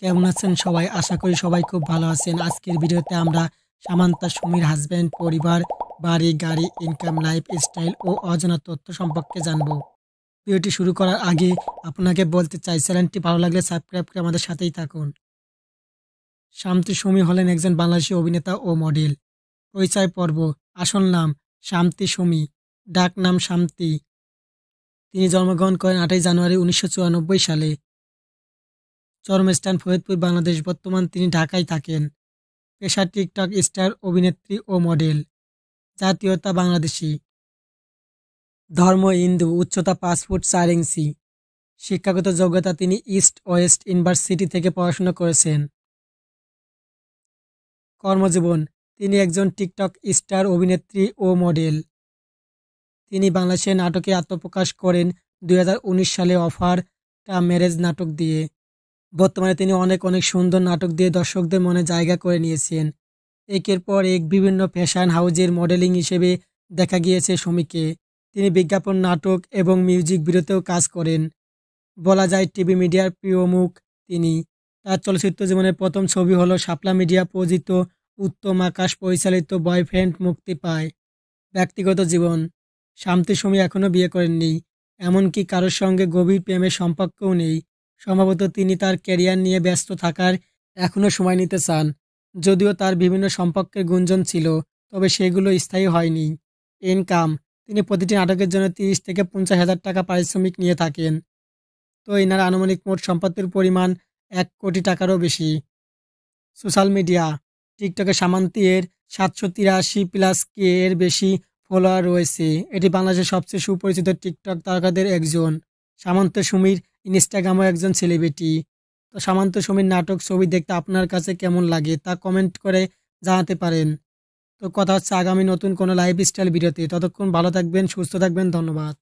কেমন আছেন সবাই? আশা করি সবাই খুব ভালো আছেন। আজকের ভিডিওতে আমরা সামান্তা সুমির হাসব্যান্ড, পরিবার, বাড়ি, গাড়ি, ইনকাম, লাইফস্টাইল ও অজানা তথ্য সম্পর্কে জানব। ভিডিওটি শুরু করার আগে আপনাকে বলতে চাই, চ্যানেলটি ভালো লাগলে সাবস্ক্রাইব করে আমাদের সাথেই থাকুন। শান্তি সুমি হলেন একজন বাংলাদেশী অভিনেতা ও মডেল। পরিচয় পর্ব। আসল নাম শান্তি সুমি, ডাক নাম শান্তি। তিনি জন্মগ্রহণ করেন 8ই জানুয়ারি 1994 সালে। জন্মস্থান ফরিদপুর, বাংলাদেশ। বর্তমান তিনি ঢাকায় থাকেন। পেশা টিকটক স্টার, অভিনেত্রী ও মডেল। জাতীয়তা বাংলাদেশী। ধর্ম হিন্দু। উচ্চতা 5 ফুট 4 ইঞ্চি। শিক্ষাগত যোগ্যতা তিনি ইস্ট ওয়েস্ট ইউনিভার্সিটি থেকে পড়াশোনা করেছেন। কর্মজীবন। তিনি একজন টিকটক স্টার, অভিনেত্রী ও মডেল। তিনি বাংলাদেশে নাটকে আত্মপ্রকাশ করেন 2019 সালে অফার টা ম্যারেজ নাটক দিয়ে। বর্তমানে তিনি অনেক সুন্দর নাটক দিয়ে দর্শকদের মনে জায়গা করে নিয়েছেন। একের পর এক বিভিন্ন ফ্যাশন হাউজের মডেলিং হিসেবে দেখা গিয়েছে সুমিকে। তিনি বিজ্ঞাপন, নাটক এবং মিউজিক ভিডিওতেও কাজ করেন। বলা যায় টিভি মিডিয়ার প্রিয় মুখ তিনি। তার চলচ্চিত্র জীবনের প্রথম ছবি হলো শাপলা মিডিয়া প্রযোজিত উত্তম আকাশ পরিচালিত বয়ফ্রেন্ড মুক্তি পায়। ব্যক্তিগত জীবন। শান্তি সুমি এখনও বিয়ে করেননি, এমনকি কারোর সঙ্গে গভীর প্রেমের সম্পর্কও নেই। সম্ভবত তিনি তার ক্যারিয়ার নিয়ে ব্যস্ত থাকার এখনও সময় নিতে চান। যদিও তার বিভিন্ন সম্পর্কের গুঞ্জন ছিল, তবে সেগুলো স্থায়ী হয়নি। ইনকাম। তিনি প্রতিটি নাটকের জন্য 30 থেকে 50 হাজার টাকা পারিশ্রমিক নিয়ে থাকেন। তো এনার আনুমানিক মোট সম্পত্তির পরিমাণ 1 কোটি টাকারও বেশি। Social media. টিকটকে সামান্তের 783+ কে এর বেশি ফলোয়ার রয়েছে। এটি বাংলাদেশের সবচেয়ে সুপরিচিত টিকটক তারকাদের একজন। সামান্ত সুমির ইনস্টাগ্রামও একজন সেলিব্রিটি। তো সামান্ত সুমির নাটক, ছবি দেখতে আপনার কাছে কেমন লাগে তা কমেন্ট করে জানাতে পারেন। তো কথা হচ্ছে আগামী নতুন কোনো লাইফস্টাইল ভিডিওতে। ততক্ষণ ভালো থাকবেন, সুস্থ থাকবেন। ধন্যবাদ।